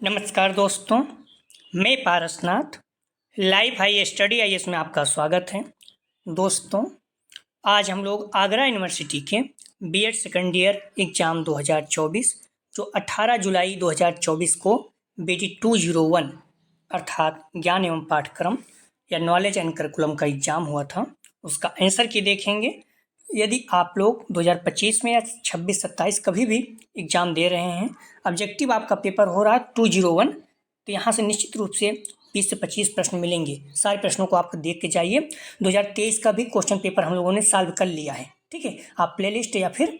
नमस्कार दोस्तों, मैं Parasnath live high study IAS में आपका स्वागत है। दोस्तों, आज हम लोग आगरा यूनिवर्सिटी के बीएड सेकेंड ईयर एग्ज़ाम 2024 जो 18 जुलाई 2024 को BD 201 अर्थात ज्ञान एवं पाठ्यक्रम या नॉलेज एंड करिकुलम का एग्ज़ाम हुआ था, उसका आंसर की देखेंगे। यदि आप लोग 2025 में या 26-27 कभी भी एग्ज़ाम दे रहे हैं, ऑब्जेक्टिव आपका पेपर हो रहा है 201, तो यहाँ से निश्चित रूप से 20 से 25 प्रश्न मिलेंगे। सारे प्रश्नों को आप देख के जाइए। 2023 का भी क्वेश्चन पेपर हम लोगों ने सॉल्व कर लिया है, ठीक है। आप प्लेलिस्ट या फिर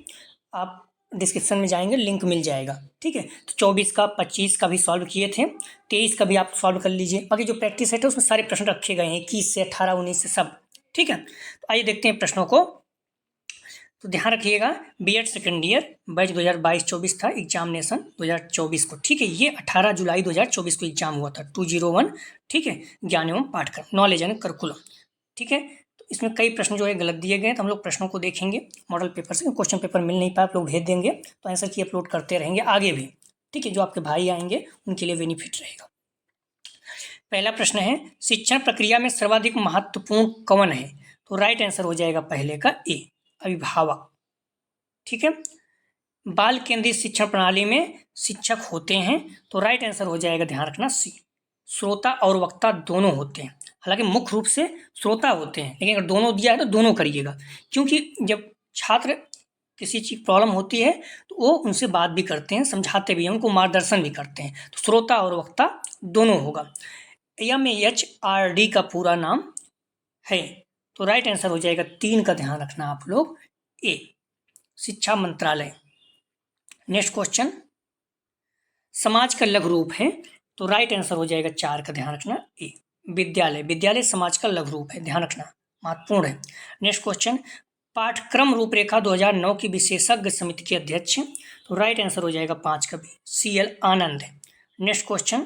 आप डिस्क्रिप्शन में जाएंगे, लिंक मिल जाएगा, ठीक है। तो 24 का 25 का भी सॉल्व किए थे, 23 का भी आप सॉल्व कर लीजिए। बाकी जो प्रैक्टिस सेट है उसमें सारे प्रश्न रखे गए हैं, 21 से 18, 19 से सब, ठीक है। तो आइए देखते हैं प्रश्नों को। तो ध्यान रखिएगा, बीएड सेकेंड ईयर बैच 2022-24 था, एग्जामिनेशन 2024 को, ठीक है। ये 18 जुलाई 2024 को एग्जाम हुआ था 201, ठीक है। ज्ञान एवं पाठ्यक्रम नॉलेज एंड करिकुलम, ठीक है। तो इसमें कई प्रश्न जो है गलत दिए गए, तो हम लोग प्रश्नों को देखेंगे मॉडल पेपर से। क्वेश्चन पेपर मिल नहीं पाया, आप लोग भेज देंगे तो आंसर की अपलोड करते रहेंगे आगे भी, ठीक है। जो आपके भाई आएंगे उनके लिए बेनिफिट रहेगा। पहला प्रश्न है, शिक्षण प्रक्रिया में सर्वाधिक महत्वपूर्ण कौन है? तो राइट आंसर हो जाएगा पहले का ए, अभिभावक, ठीक है। बाल केंद्रित शिक्षण प्रणाली में शिक्षक होते हैं, तो राइट आंसर हो जाएगा, ध्यान रखना, सी, श्रोता और वक्ता दोनों होते हैं। हालांकि मुख्य रूप से श्रोता होते हैं, लेकिन अगर दोनों दिया है तो दोनों करिएगा, क्योंकि जब छात्र किसी चीज प्रॉब्लम होती है तो वो उनसे बात भी करते हैं, समझाते भी हैं, उनको मार्गदर्शन भी करते हैं, तो श्रोता और वक्ता दोनों होगा। MHRD का पूरा नाम है, तो राइट आंसर हो जाएगा 3 का, ध्यान रखना आप लोग, ए, शिक्षा मंत्रालय। नेक्स्ट क्वेश्चन, समाज का लघु रूप है, तो राइट आंसर हो जाएगा 4 का, ध्यान रखना, ए, विद्यालय। विद्यालय समाज का लघु रूप है, ध्यान रखना, महत्वपूर्ण है। नेक्स्ट क्वेश्चन, पाठ्यक्रम रूपरेखा 2009 की विशेषज्ञ समिति के अध्यक्ष, तो राइट आंसर हो जाएगा 5 का बी, CL आनंद। नेक्स्ट क्वेश्चन,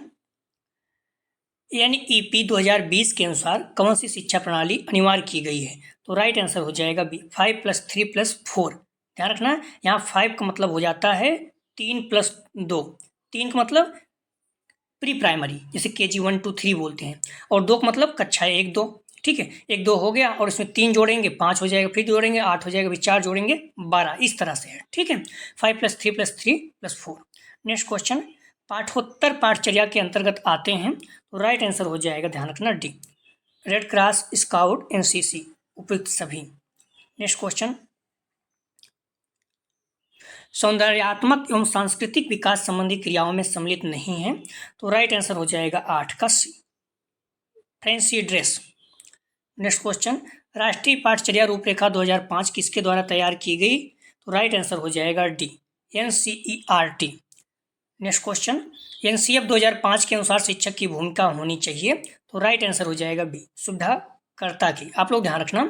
NEP 2020 के अनुसार कौन सी शिक्षा प्रणाली अनिवार्य की गई है? तो राइट आंसर हो जाएगा बी, 5+3+4। ध्यान रखना, यहाँ 5 का मतलब हो जाता है 3+2, 3 का मतलब प्री प्राइमरी, जैसे KG 1 2 3 बोलते हैं, और 2 का मतलब कक्षा 1 2, ठीक है। 1 2 हो गया, और इसमें 3 जोड़ेंगे 5 हो जाएगा, फिर जोड़ेंगे 8 हो जाएगा, फिर 4 जोड़ेंगे 12, इस तरह से है, ठीक है। 5+3+3+4। नेक्स्ट क्वेश्चन, पाठोत्तर पाठचर्या के अंतर्गत आते हैं, तो राइट आंसर हो जाएगा, ध्यान रखना, D, red cross, scout, NCC, उपयुक्त सभी। नेक्स्ट क्वेश्चन, सौंदर्यात्मक एवं सांस्कृतिक विकास संबंधी क्रियाओं में सम्मिलित नहीं है, तो राइट आंसर हो जाएगा 8 का सी, फैंसी ड्रेस। नेक्स्ट क्वेश्चन, राष्ट्रीय पाठचर्या रूपरेखा 2005 किसके द्वारा तैयार की गई? तो राइट आंसर हो जाएगा D, NCERT। Next question, NCF 2005 के अनुसार शिक्षक की भूमिका होनी चाहिए, तो राइट आंसर हो जाएगा बी, सुविधाकर्ता की। आप लोग ध्यान रखना,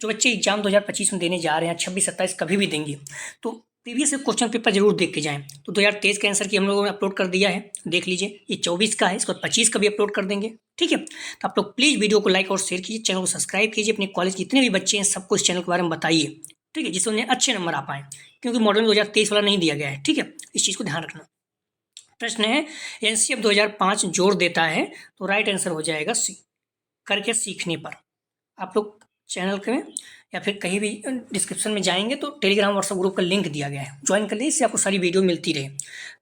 जो बच्चे एग्जाम 2025 में देने जा रहे हैं, 26-27 कभी भी देंगे, तो प्रीवियस क्वेश्चन पेपर जरूर देख के जाएं। तो 2023 का आंसर की हम लोगों ने अपलोड कर दिया है, देख लीजिए। ये 24 का है, इसको 25 का भी अपलोड कर देंगे, ठीक है। तो आप लोग प्लीज़ वीडियो को लाइक और शेयर कीजिए, चैनल को सब्सक्राइब कीजिए, अपने कॉलेज के जितने भी बच्चे हैं सबको इस चैनल के बारे में बताइए, ठीक है, जिससे उन्हें अच्छे नंबर आ पाए, क्योंकि मॉडल में 2023 वाला नहीं दिया गया है, ठीक है। इस चीज़ को ध्यान रखना। प्रश्न है, NCF 2005 जोर देता है, तो राइट आंसर हो जाएगा सी, करके सीखने पर। आप लोग चैनल के या फिर कहीं भी डिस्क्रिप्शन में जाएंगे तो टेलीग्राम व्हाट्सएप ग्रुप का लिंक दिया गया है, ज्वाइन कर लीजिए, इससे आपको सारी वीडियो मिलती रहे।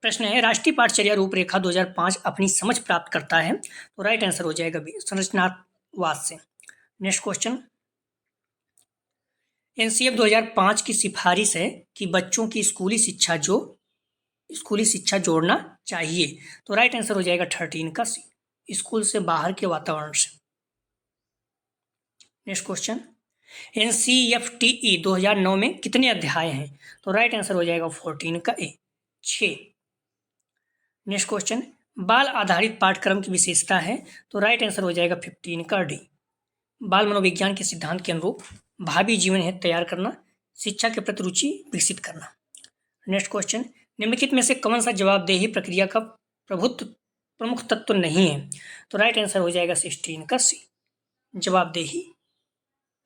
प्रश्न है, राष्ट्रीय पाठचर्या रूपरेखा 2005 अपनी समझ प्राप्त करता है, तो राइट आंसर हो जाएगा बी, संरचनावाद से। नेक्स्ट क्वेश्चन, NCF 2005 की सिफारिश है कि बच्चों की स्कूली शिक्षा जोड़ना चाहिए, तो राइट आंसर हो जाएगा 13 का सी, स्कूल से बाहर के वातावरण से। नेक्स्ट क्वेश्चन, NCFTE 2009 में कितने अध्याय हैं? तो राइट आंसर हो जाएगा 14 का ए, 6। नेक्स्ट क्वेश्चन, बाल आधारित पाठ्यक्रम की विशेषता है, तो राइट आंसर हो जाएगा 15 का डी, बाल मनोविज्ञान के सिद्धांत के अनुरूप भावी जीवन हेतु तैयार करना, शिक्षा के प्रति रुचि विकसित करना। नेक्स्ट क्वेश्चन, निम्नलिखित में से कौन सा जवाबदेही प्रक्रिया का प्रमुख तत्व नहीं है? तो राइट आंसर हो जाएगा 16 का सी, जवाबदेही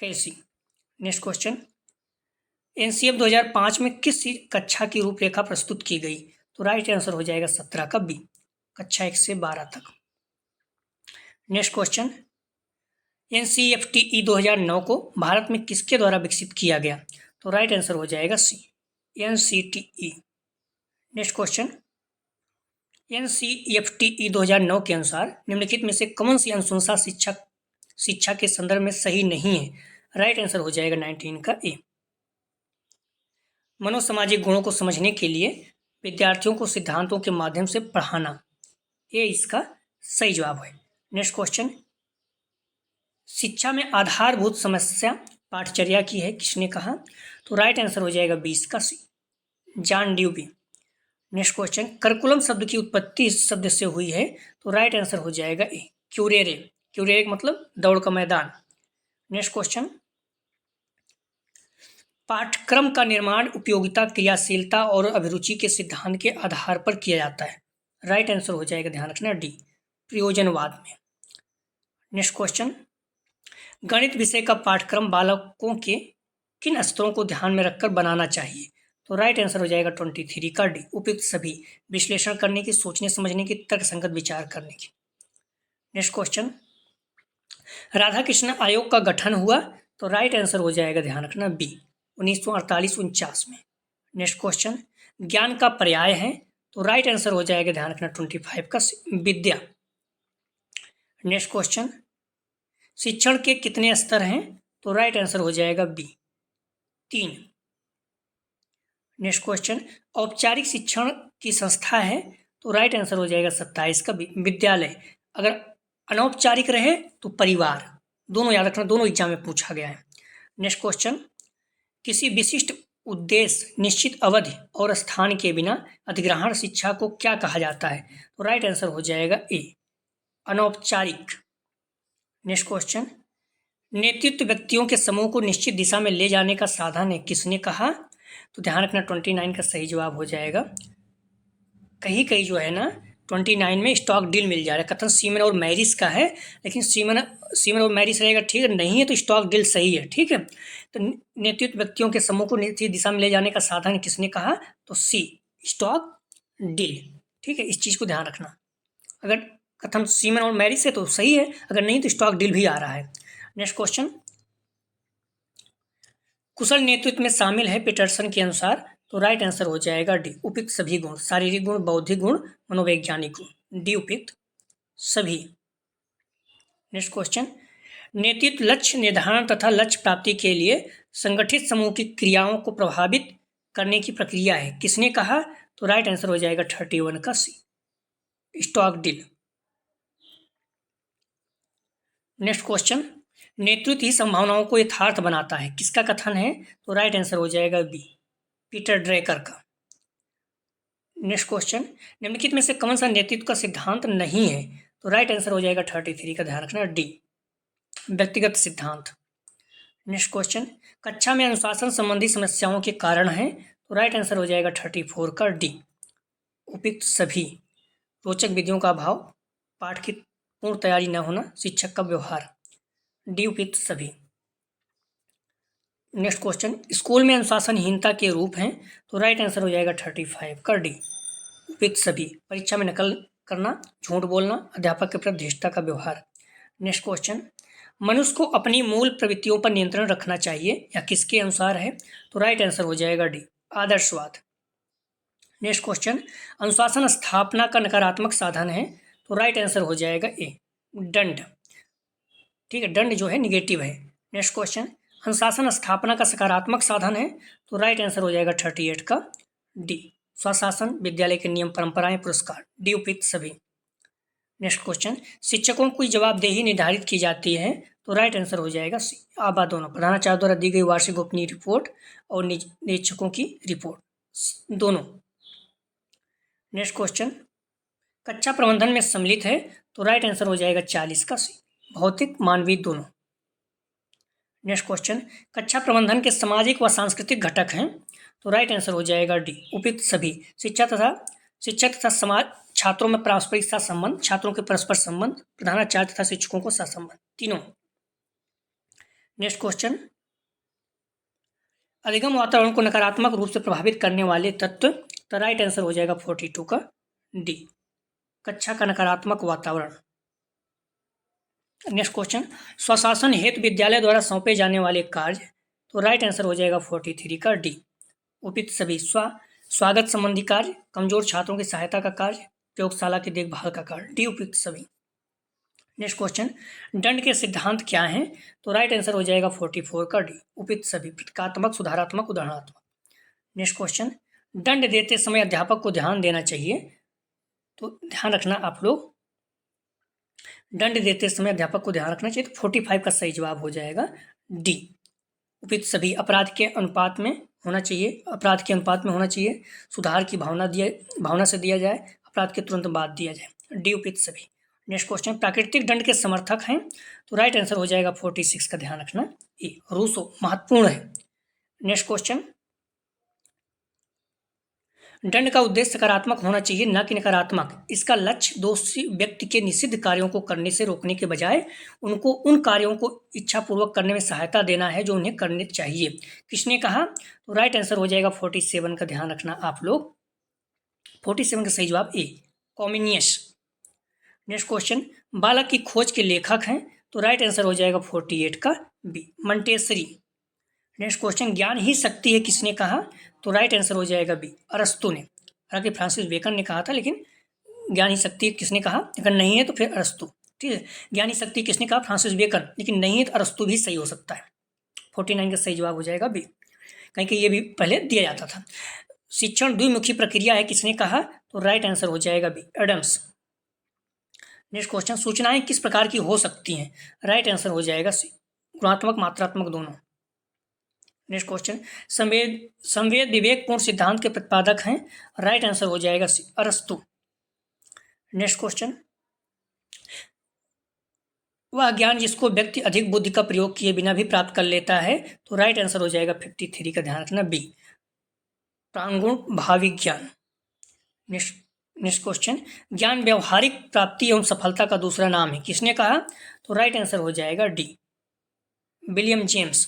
कैसी। नेक्स्ट क्वेश्चन, NCF 2005 में किस कक्षा की रूपरेखा प्रस्तुत की गई? तो राइट आंसर हो जाएगा 17 का बी, कक्षा 1 से 12 तक। नेक्स्ट क्वेश्चन, NCFTE 2009 को भारत में किसके द्वारा विकसित किया गया? तो राइट आंसर हो जाएगा सी, NCTE। नेक्स्ट क्वेश्चन, NCFTE 2009 के अनुसार निम्नलिखित में से कौन सी अनुशंसा शिक्षा के संदर्भ में सही नहीं है? राइट आंसर हो जाएगा 19 का ए। मनोसामाजिक गुणों को समझने के लिए विद्यार्थियों को सिद्धांतों के माध्यम से पढ़ाना, ये इसका सही जवाब है। नेक्स्ट क्वेश्चन, शिक्षा में आधारभूत समस्या पाठचर्या की है, किसने कहा? तो राइट आंसर हो जाएगा 20 का सी, जॉन ड्यूबी। नेक्स्ट क्वेश्चन, करिकुलम शब्द की उत्पत्ति इस शब्द से हुई है, तो राइट आंसर हो जाएगा ए, क्यूरेरे। क्यूरेरे मतलब दौड़ का मैदान। नेक्स्ट क्वेश्चन, पाठ्यक्रम का निर्माण उपयोगिता, क्रियाशीलता और अभिरुचि के सिद्धांत के आधार पर किया जाता है। राइट आंसर हो जाएगा, ध्यान रखना, डी, प्रयोजनवाद में। नेक्स्ट क्वेश्चन, गणित विषय का पाठ्यक्रम बालकों के किन स्तरों को ध्यान में रखकर बनाना चाहिए? तो राइट आंसर हो जाएगा 23 का डी, उपयुक्त सभी, विश्लेषण करने की, सोचने समझने की, तर्कसंगत विचार करने की। नेक्स्ट क्वेश्चन, राधा कृष्ण आयोग का गठन हुआ, तो राइट आंसर हो जाएगा, ध्यान रखना, बी, 1948-49 में। नेक्स्ट क्वेश्चन, ज्ञान का पर्याय है, तो राइट आंसर हो जाएगा, ध्यान रखना, 25 का विद्या। नेक्स्ट क्वेश्चन, शिक्षण के कितने स्तर हैं? तो राइट आंसर हो जाएगा बी, 3। नेक्स्ट क्वेश्चन, औपचारिक शिक्षण की संस्था है, तो राइट आंसर हो जाएगा 27 का विद्यालय। अगर अनौपचारिक रहे तो परिवार। दोनों याद रखना, दोनों एग्जाम में पूछा गया है। नेक्स्ट क्वेश्चन, किसी विशिष्ट उद्देश्य, निश्चित अवधि और स्थान के बिना अधिग्रहण शिक्षा को क्या कहा जाता है? तो राइट आंसर हो जाएगा ए, अनौपचारिक। नेक्स्ट क्वेश्चन, नेतृत्व व्यक्तियों के समूह को निश्चित दिशा में ले जाने का साधन है, किसने कहा? तो ध्यान रखना, 29 का सही जवाब हो जाएगा। कहीं जो है ना 29 में स्टॉक डील मिल जा रहा है। कथन सीमन और मैरिस का है, लेकिन सीमन और मैरिस रहेगा, ठीक है, नहीं है तो स्टॉक डील सही है, ठीक है। तो नेतृत्व व्यक्तियों के समूह को निश्चित दिशा में ले जाने का साधन किसने कहा? तो सी, स्टॉक डील, ठीक है। इस चीज को ध्यान रखना, अगर कथन सीमन और मैरिस है तो सही है, अगर नहीं तो स्टॉक डील भी आ रहा है। नेक्स्ट क्वेश्चन, कुशल नेतृत्व में शामिल है पीटरसन के अनुसार, तो राइट आंसर हो जाएगा डी, उपयुक्त सभी गुण, शारीरिक गुण, बौद्धिक गुण, मनोवैज्ञानिक गुण, डी, उपयुक्त सभी। नेक्स्ट क्वेश्चन, नेतृत्व लक्ष्य निर्धारण तथा लक्ष्य प्राप्ति के लिए संगठित समूह की क्रियाओं को प्रभावित करने की प्रक्रिया है, किसने कहा? तो राइट आंसर हो जाएगा 31 का सी, स्टॉक डील। नेक्स्ट क्वेश्चन, नेतृत्व ही संभावनाओं को यथार्थ बनाता है, किसका कथन है? तो राइट आंसर हो जाएगा बी, पीटर ड्रेकर का। नेक्स्ट क्वेश्चन, निम्नलिखित में से कौन सा नेतृत्व का सिद्धांत नहीं है? तो राइट आंसर हो जाएगा 33 का, ध्यान रखना, डी, व्यक्तिगत सिद्धांत। नेक्स्ट क्वेश्चन, कक्षा में अनुशासन संबंधी समस्याओं के कारण है, तो राइट आंसर हो जाएगा 34 का डी, उपयुक्त सभी, रोचक विधियों का अभाव, पाठ की पूर्ण तैयारी न होना, शिक्षक का व्यवहार, डी, उपयुक्त सभी। नेक्स्ट क्वेश्चन, स्कूल में अनुशासनहीनता के रूप हैं, तो राइट आंसर हो जाएगा 35 का डी, उपयुक्त सभी, परीक्षा में नकल करना, झूठ बोलना, अध्यापक के प्रति धृष्टता का व्यवहार। नेक्स्ट क्वेश्चन, मनुष्य को अपनी मूल प्रवृत्तियों पर नियंत्रण रखना चाहिए, या किसके अनुसार है? तो राइट आंसर हो जाएगा डी, आदर्शवाद। नेक्स्ट क्वेश्चन, अनुशासन स्थापना का नकारात्मक साधन है, तो राइट आंसर हो जाएगा ए, दंड, ठीक है, दंड जो है निगेटिव है। नेक्स्ट क्वेश्चन, अनुशासन स्थापना का सकारात्मक साधन है, तो राइट आंसर हो जाएगा 38 का डी, स्वशासन, विद्यालय के नियम, परंपराएं, पुरस्कार, डी, उपयुक्त सभी। नेक्स्ट क्वेश्चन, शिक्षकों की जवाबदेही निर्धारित की जाती है, तो राइट आंसर हो जाएगा सी, आबा दोनों, प्रधानाचार्य द्वारा दी गई वार्षिक गोपनीय रिपोर्ट और निरीक्षकों की रिपोर्ट, दोनों। नेक्स्ट क्वेश्चन, कक्षा प्रबंधन में सम्मिलित है, तो राइट आंसर हो जाएगा 40 का सी, भौतिक, मानवीय, दोनों। नेक्स्ट क्वेश्चन, कक्षा प्रबंधन के सामाजिक व सांस्कृतिक घटक हैं, तो राइट आंसर हो जाएगा डी, उपयुक्त सभी, शिक्षक तथा समाज, छात्रों में पारस्परिक सहसंबंध, छात्रों के परस्पर संबंध, प्रधानाचार्य तथा शिक्षकों को सहसंबंध, तीनों। नेक्स्ट क्वेश्चन, अधिगम वातावरण को नकारात्मक रूप से प्रभावित करने वाले तत्व, तो राइट आंसर हो जाएगा 42 का डी, कक्षा का नकारात्मक वातावरण। नेक्स्ट क्वेश्चन, स्वशासन हेतु विद्यालय द्वारा सौंपे जाने वाले कार्य, तो राइट आंसर हो जाएगा 43 का डी। उपयुक्त सभी स्वागत संबंधी कार्य, कमजोर छात्रों की सहायता का कार्य, प्रयोगशाला की देखभाल का कार्य, डी उपयुक्त सभी। नेक्स्ट क्वेश्चन, दंड के सिद्धांत क्या हैं, तो राइट आंसर हो जाएगा 44 का डी। उपयुक्त सभी, प्रतीकात्मक, सुधारात्मक, उदाहरणात्मक। नेक्स्ट क्वेश्चन, दंड देते समय अध्यापक को ध्यान देना चाहिए, तो ध्यान रखना आप लोग, दंड देते समय अध्यापक को ध्यान रखना चाहिए, तो 45 का सही जवाब हो जाएगा डी। उपयुक्त सभी, अपराध के अनुपात में होना चाहिए, अपराध के अनुपात में होना चाहिए, सुधार की भावना से दिया जाए, अपराध के तुरंत बाद दिया जाए, डी उपयुक्त सभी। नेक्स्ट क्वेश्चन, प्राकृतिक दंड के समर्थक हैं, तो राइट आंसर हो जाएगा 46 का ध्यान रखना ए। रूसो महत्वपूर्ण है। नेक्स्ट क्वेश्चन, दंड का उद्देश्य सकारात्मक होना चाहिए, न कि नकारात्मक। इसका लक्ष्य दोषी व्यक्ति के निषिद्ध कार्यों को करने से रोकने के बजाय उनको उन कार्यों को इच्छापूर्वक करने में सहायता देना है जो उन्हें करने चाहिए। किसने कहा, तो राइट आंसर हो जाएगा 47 का ध्यान रखना आप लोग, 47 का सही जवाब ए, कॉमिनियस। नेक्स्ट क्वेश्चन, बालक की खोज के लेखक हैं, तो राइट आंसर हो जाएगा 48 का बी, मंटेसरी। नेक्स्ट क्वेश्चन, ज्ञान ही शक्ति है किसने कहा, तो राइट आंसर हो जाएगा बी, अरस्तु ने। हालांकि फ्रांसिस बेकन ने कहा था, लेकिन ज्ञान ही शक्ति किसने कहा, अगर नहीं है तो फिर अरस्तु। ठीक है, ज्ञान ही शक्ति किसने कहा, फ्रांसिस बेकन, लेकिन नहीं है तो अरस्तु भी सही हो सकता है। 49 का सही जवाब हो जाएगा बी, कहीं कि ये भी पहले दिया जाता था। शिक्षण द्विमुखी प्रक्रिया है किसने कहा, तो राइट आंसर हो जाएगा बी, एडम्स। नेक्स्ट क्वेश्चन, सूचनाएं किस प्रकार की हो सकती हैं, राइट आंसर हो जाएगा सी, गुणात्मक मात्रात्मक दोनों। नेक्स्ट क्वेश्चन, संवेद विवेकपूर्ण सिद्धांत के प्रतिपादक हैं, राइट आंसर हो जाएगा सी, अरस्तु। नेक्स्ट क्वेश्चन, वह ज्ञान जिसको व्यक्ति अधिक बुद्धि का प्रयोग किए बिना भी प्राप्त कर लेता है, तो राइट आंसर हो जाएगा 53 का ध्यान रखना बी, प्रांगुण भावी ज्ञान। नेक्स्ट क्वेश्चन, ज्ञान व्यवहारिक प्राप्ति एवं सफलता का दूसरा नाम है किसने कहा, तो राइट आंसर हो जाएगा डी, विलियम जेम्स।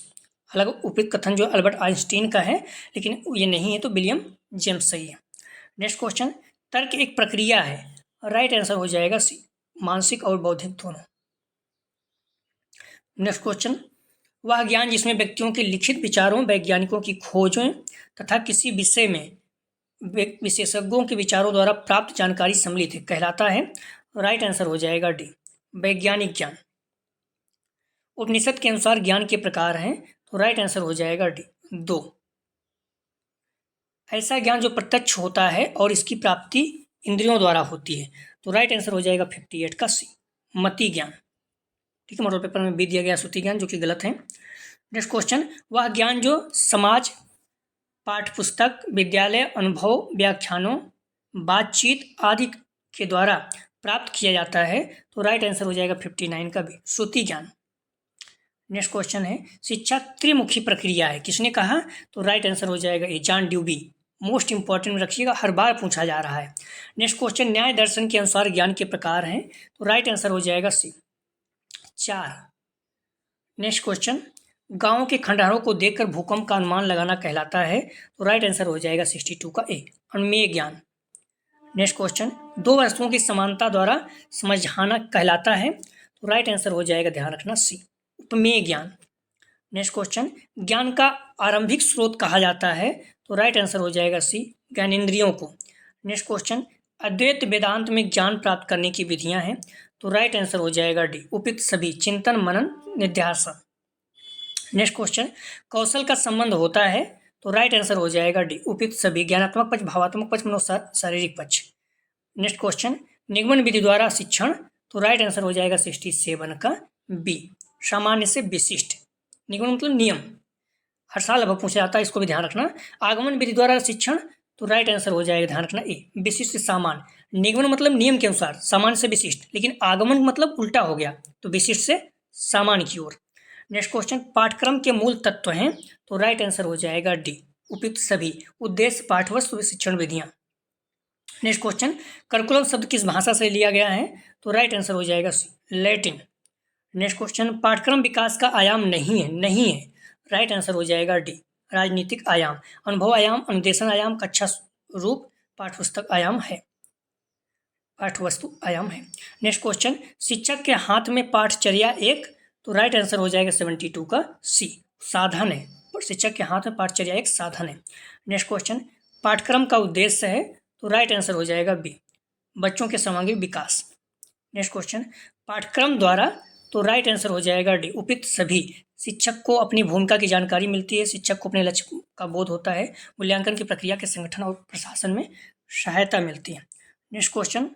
हालांकि उपयुक्त कथन जो अल्बर्ट आइंस्टीन का है, लेकिन ये नहीं है, तो विलियम जेम्स सही है। नेक्स्ट क्वेश्चन, तर्क एक प्रक्रिया है, राइट आंसर हो जाएगा सी, मानसिक और बौद्धिक दोनों। नेक्स्ट क्वेश्चन, वह ज्ञान जिसमें व्यक्तियों के लिखित विचारों, वैज्ञानिकों की खोजों तथा किसी विषय में विशेषज्ञों के विचारों द्वारा प्राप्त जानकारी सम्मिलित है कहलाता है, राइट आंसर हो जाएगा डी, वैज्ञानिक ज्ञान। उपनिषद के अनुसार ज्ञान के प्रकार हैं, तो राइट आंसर हो जाएगा डी, 2। ऐसा ज्ञान जो प्रत्यक्ष होता है और इसकी प्राप्ति इंद्रियों द्वारा होती है, तो राइट आंसर हो जाएगा 58 का सी, मति ज्ञान। ठीक है, मॉडल पेपर में बी दिया गया श्रुति ज्ञान, जो कि गलत है। नेक्स्ट क्वेश्चन, वह ज्ञान जो समाज, पाठ्यपुस्तक, विद्यालय, अनुभव, व्याख्यानों, बातचीत आदि के द्वारा प्राप्त किया जाता है, तो राइट आंसर हो जाएगा 59 का भी, श्रुति ज्ञान। नेक्स्ट क्वेश्चन है, शिक्षा त्रिमुखी प्रक्रिया है किसने कहा, तो राइट आंसर हो जाएगा ए, जॉन ड्यूबी। मोस्ट इंपॉर्टेंट रखिएगा, हर बार पूछा जा रहा है। नेक्स्ट क्वेश्चन, न्याय दर्शन के अनुसार ज्ञान के प्रकार हैं, तो राइट आंसर हो जाएगा सी, 4। नेक्स्ट क्वेश्चन, गांवों के खंडहरों को देखकर भूकंप का अनुमान लगाना कहलाता है, तो राइट आंसर हो जाएगा 62 का ए, अनुमेय ज्ञान। नेक्स्ट क्वेश्चन, दो वस्तुओं की समानता द्वारा समझाना कहलाता है, तो राइट आंसर हो जाएगा, ध्यान रखना सी, उपमेय ज्ञान। नेक्स्ट क्वेश्चन, ज्ञान का आरंभिक स्रोत कहा जाता है, तो राइट आंसर हो जाएगा सी, ज्ञानेंद्रियों को। नेक्स्ट क्वेश्चन, अद्वैत वेदांत में ज्ञान प्राप्त करने की विधियां हैं, तो राइट आंसर हो जाएगा डी, उपयुक्त सभी, चिंतन, मनन, निध्यासन। नेक्स्ट क्वेश्चन, कौशल का संबंध होता है, तो राइट आंसर हो जाएगा डी, उपयुक्त सभी, ज्ञानात्मक पक्ष, भावात्मक पक्ष, शारीरिक पक्ष। नेक्स्ट क्वेश्चन, निगमन विधि द्वारा शिक्षण, तो राइट आंसर हो जाएगा 67 का बी, सामान्य से विशिष्ट। निगमन मतलब नियम, हर साल अब पूछा जाता है, इसको भी ध्यान रखना। आगमन विधि द्वारा शिक्षण, तो राइट आंसर हो जाएगा, ध्यान रखना ए, विशिष्ट से सामान्य। निगमन मतलब नियम के अनुसार, सामान्य से विशिष्ट, लेकिन आगमन मतलब उल्टा हो गया, तो विशिष्ट से सामान्य की ओर। नेक्स्ट क्वेश्चन, पाठ्यक्रम के मूल तत्व हैं, तो राइट आंसर हो जाएगा डी, उपयुक्त सभी, उद्देश्य, पाठ्यवस्तु, शिक्षण विधियां। नेक्स्ट क्वेश्चन, करिकुलम शब्द किस भाषा से लिया गया है, तो राइट आंसर हो जाएगा सी, लैटिन। नेक्स्ट क्वेश्चन, पाठ्यक्रम विकास का आयाम नहीं है, राइट आंसर हो जाएगा डी, राजनीतिक आयाम। अनुभव आयाम, अनुदेशन आयाम, कक्षा रूप, पाठ्यपुस्तक आयाम है। पाठ वस्तु आयाम है। नेक्स्ट क्वेश्चन, शिक्षक के हाथ में पाठचर्या एक, तो राइट आंसर हो जाएगा 72 का सी, साधन है। और शिक्षक के हाथ में पाठचर्या एक साधन है। नेक्स्ट क्वेश्चन, पाठ्यक्रम का उद्देश्य है, तो राइट आंसर हो जाएगा बी, बच्चों के सर्वांगीण विकास। नेक्स्ट क्वेश्चन, पाठ्यक्रम द्वारा, तो राइट आंसर हो जाएगा डी, उपयुक्त सभी। शिक्षक को अपनी भूमिका की जानकारी मिलती है, शिक्षक को अपने लक्ष्य का बोध होता है, मूल्यांकन की प्रक्रिया के संगठन और प्रशासन में सहायता मिलती है। नेक्स्ट क्वेश्चन,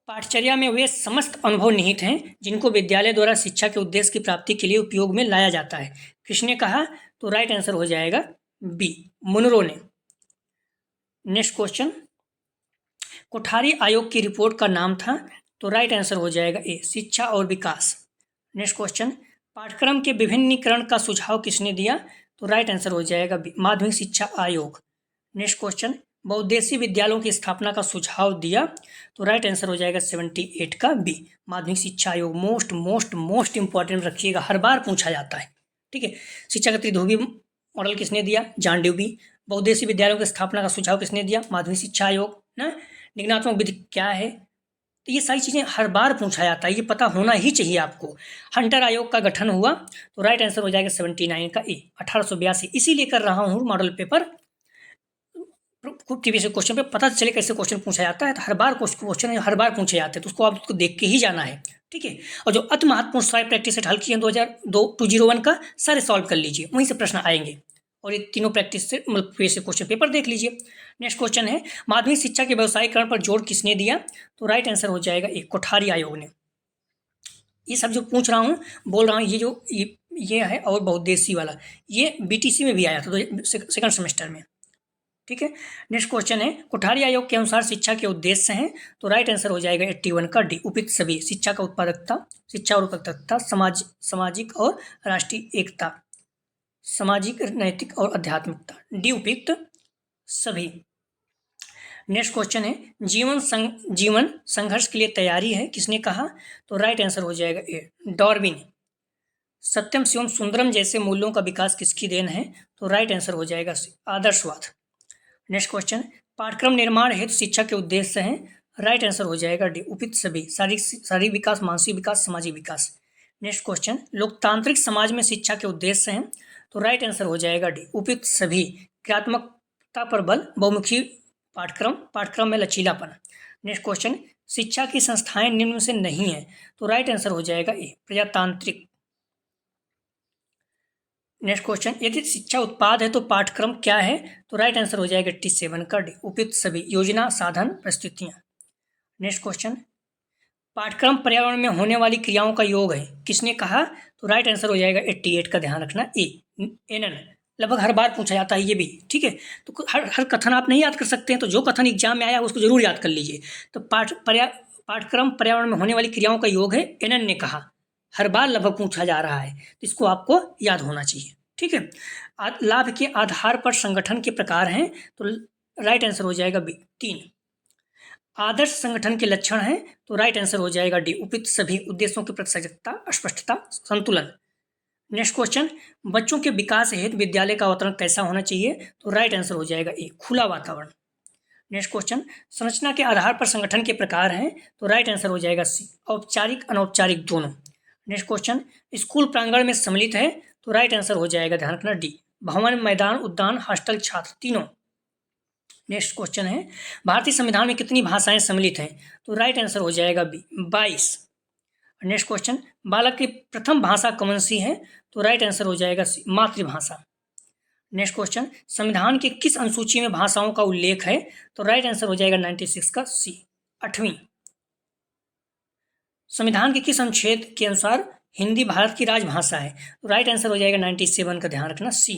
पाठचर्या में वे समस्त अनुभव निहित हैं जिनको विद्यालय द्वारा शिक्षा के उद्देश्य की प्राप्ति के लिए उपयोग में लाया जाता है। किसने कहा, तो राइट आंसर हो जाएगा बी, मुनरो ने। नेक्स्ट क्वेश्चन, कोठारी आयोग की रिपोर्ट का नाम था, तो राइट आंसर हो जाएगा ए, शिक्षा और विकास। नेक्स्ट क्वेश्चन, पाठ्यक्रम के विभिन्नीकरण का सुझाव किसने दिया, तो राइट आंसर हो जाएगा बी, माध्यमिक शिक्षा आयोग। नेक्स्ट क्वेश्चन, बहुउद्देशीय विद्यालयों की स्थापना का सुझाव दिया, तो राइट आंसर हो जाएगा 78 का बी, माध्यमिक शिक्षा आयोग। मोस्ट इंपॉर्टेंट रखिएगा, हर बार पूछा जाता है। ठीक है, शिक्षा का त्रिध्रुवीय मॉडल किसने दिया, जॉन ड्यूबी। बहुउद्देशीय विद्यालयों की स्थापना का सुझाव किसने दिया, माध्यमिक शिक्षा आयोग ना। निगमनात्मक विधि क्या है, तो ये सारी चीज़ें हर बार पूछा जाता है, ये पता होना ही चाहिए आपको। हंटर आयोग का गठन हुआ, तो राइट आंसर हो जाएगा 79 का ए, 1882। इसीलिए कर रहा हूँ मॉडल पेपर, प्रीवियस क्वेश्चन पे पता चले कैसे क्वेश्चन पूछा जाता है। तो हर बार क्वेश्चन हर बार पूछे जाते हैं, तो उसको आप उसको देख के ही जाना है। ठीक है, और जो अति महत्वपूर्ण सारे प्रैक्टिस सेट हल किए हैं 2001 का, सारे सॉल्व कर लीजिए, वहीं से प्रश्न आएंगे। और ये तीनों प्रैक्टिस से मतलब प्रीवियस क्वेश्चन पेपर देख लीजिए। नेक्स्ट क्वेश्चन है, माध्यमिक शिक्षा के व्यवसायीकरण पर जोर किसने दिया, तो राइट आंसर हो जाएगा ए, कोठारी आयोग ने। ये सब जो पूछ रहा हूँ, बोल रहा हूँ, ये जो ये है और बहुउद्देशीय वाला, ये बीटीसी में भी आया था, तो सेकंड सेमेस्टर में। ठीक है, नेक्स्ट क्वेश्चन है, कोठारी आयोग के अनुसार शिक्षा के उद्देश्य हैं, तो राइट आंसर हो जाएगा 81 का डी, उपयुक्त सभी। शिक्षा का उत्पादकता, शिक्षा और उत्पादकता, सामाजिक और राष्ट्रीय एकता, सामाजिक, नैतिक और आध्यात्मिकता, डी उपयुक्त सभी। नेक्स्ट क्वेश्चन है, जीवन संघर्ष के लिए तैयारी है, किसने कहा, तो राइट आंसर हो जाएगा ए, डार्विन। सत्यम शिवम सुंदरम जैसे मूल्यों का विकास किसकी देन है, तो राइट आंसर हो जाएगा आदर्शवाद। नेक्स्ट क्वेश्चन, पाठ्यक्रम निर्माण हेतु शिक्षा के उद्देश्य हैं, राइट आंसर हो जाएगा डी, उपयुक्त सभी। शारीरिक विकास, मानसिक विकास, सामाजिक विकास। नेक्स्ट क्वेश्चन, लोकतांत्रिक समाज में शिक्षा के उद्देश्य हैं, तो राइट आंसर हो जाएगा डी, उपयुक्त सभी। क्रियात्मकता पर बल, बहुमुखी पाठ्यक्रम में लचीलापन। नेक्स्ट क्वेश्चन, शिक्षा की संस्थाएं निम्न में से नहीं है, तो राइट आंसर हो जाएगा ए, प्रजातांत्रिक। नेक्स्ट क्वेश्चन, यदि शिक्षा उत्पाद है तो पाठ्यक्रम क्या है, तो राइट आंसर हो जाएगा 87 का डी, उपयुक्त सभी। योजना, साधन, प्रस्तुतियाँ। नेक्स्ट क्वेश्चन, पाठ्यक्रम पर्यावरण में होने वाली क्रियाओं का योग है, किसने कहा, तो राइट आंसर हो जाएगा 88 का, ध्यान रखना ए, एनन। लगभग हर बार पूछा जाता है ये भी। ठीक है, तो हर कथन आप नहीं याद कर सकते हैं, तो जो कथन एग्जाम में आया उसको जरूर याद कर लीजिए। तो पाठ्यक्रम पर्यावरण में होने वाली क्रियाओं का योग है, एनन ने कहा। हर बार लगभग पूछा जा रहा है, तो इसको आपको याद होना चाहिए। ठीक है, लाभ के आधार पर संगठन के प्रकार हैं, तो राइट आंसर हो जाएगा बी, 3। आदर्श संगठन के लक्षण हैं, तो राइट आंसर हो जाएगा डी, उपयुक्त सभी। उद्देश्यों की प्रतिशतता, स्पष्टता, संतुलन। नेक्स्ट क्वेश्चन, बच्चों के विकास हेतु विद्यालय का वातावरण कैसा होना चाहिए, तो राइट आंसर हो जाएगा ए, खुला वातावरण। नेक्स्ट क्वेश्चन, संरचना के आधार पर संगठन के प्रकार हैं, तो राइट आंसर हो जाएगा सी, औपचारिक अनौपचारिक दोनों। नेक्स्ट क्वेश्चन, स्कूल प्रांगण में सम्मिलित है, तो राइट आंसर हो जाएगा, ध्यान रखना डी, भवन, मैदान, उद्यान, हॉस्टल, छात्र, तीनों। नेक्स्ट क्वेश्चन है, भारतीय संविधान में कितनी भाषाएं सम्मिलित हैं, तो राइट आंसर हो जाएगा बी, 22। नेक्स्ट क्वेश्चन, बालक की प्रथम भाषा कौन सी है, तो राइट आंसर हो जाएगा सी, मातृभाषा। नेक्स्ट क्वेश्चन, संविधान की किस अनुसूची में भाषाओं का उल्लेख है, तो राइट आंसर हो जाएगा 96 का सी, 8वीं। संविधान के किस अनुच्छेद के अनुसार हिंदी भारत की राजभाषा है, तो राइट आंसर हो जाएगा 97 का, ध्यान रखना सी,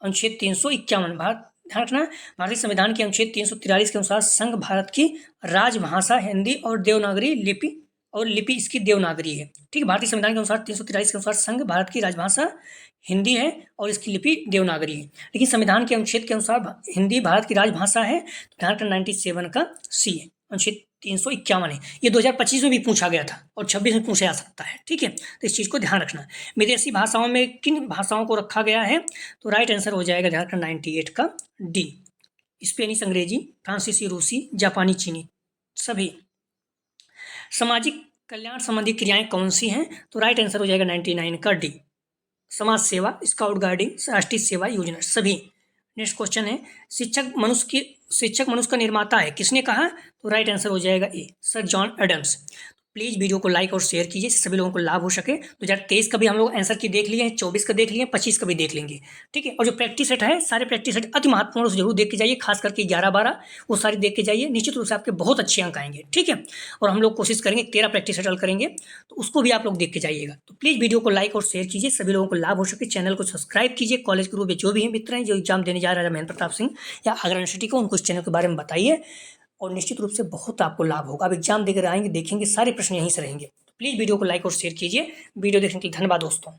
अनुच्छेद 351। ध्यान रखना, भारतीय संविधान के अनुच्छेद 343 के अनुसार संघ भारत की राजभाषा हिंदी और देवनागरी लिपि इसकी देवनागरी है। ठीक है, भारतीय संविधान के अनुसार 343 के अनुसार संघ भारत की राजभाषा हिंदी है और इसकी लिपि देवनागरी है, लेकिन संविधान के अनुच्छेद के अनुसार हिंदी भारत की राजभाषा है, तो ध्यान रखना 97 का सी है, अनुच्छेद 351 है। ये 2025 में भी पूछा गया था और 26 में पूछा जा सकता है। ठीक है, तो इस चीज़ को ध्यान रखना। विदेशी भाषाओं में किन भाषाओं को रखा गया है, तो राइट आंसर हो जाएगा, ध्यान रखना 98 का डी, स्पेनिश अंग्रेजी, फ्रांसीसी रूसी, जापानी चीनी सभी। सामाजिक कल्याण संबंधी क्रियाएं कौन सी हैं? तो राइट आंसर हो जाएगा 99 का डी। समाज सेवा, स्काउट गाइडिंग, राष्ट्रीय सेवा योजना सभी। नेक्स्ट क्वेश्चन है शिक्षक मनुष्य का निर्माता है, किसने कहा? तो राइट आंसर हो जाएगा A, sir John Adams. Please video को लाइक और शेयर कीजिए, सभी लोगों को लाभ हो सके। 2023 का भी हम लोग आंसर की देख लिए हैं, 24 का देख लिए हैं, 25 का भी देख लेंगे, ठीक है। और जो प्रैक्टिस सेट है, सारे प्रैक्टिस सेट अति महत्वपूर्ण, उसे जरूर देख के जाइए, खास करके 11-12 वो सारी देख के जाइए, निश्चित रूप से आपके बहुत अच्छे अंक आएंगे, ठीक है। और हम लोग कोशिश करेंगे 13 प्रैक्टिस सेट हल करेंगे, तो उसको भी आप लोग देख के जाइएगा। तो प्लीज़ वीडियो को लाइक और शेयर कीजिए, सभी लोगों को लाभ हो सके। चैनल को सब्सक्राइब कीजिए। कॉलेज के ग्रुप में जो भी हैं मित्र हैं जो एग्जाम देने जा रहे हैं महेंद्र प्रताप सिंह या आगरा यूनिवर्सिटी को, उनको इस चैनल के बारे में बताइए और निश्चित रूप से बहुत आपको लाभ होगा। आप एग्जाम देकर आएंगे, देखेंगे सारे प्रश्न यहीं से रहेंगे। प्लीज़ वीडियो को लाइक और शेयर कीजिए। वीडियो देखने के लिए धन्यवाद दोस्तों।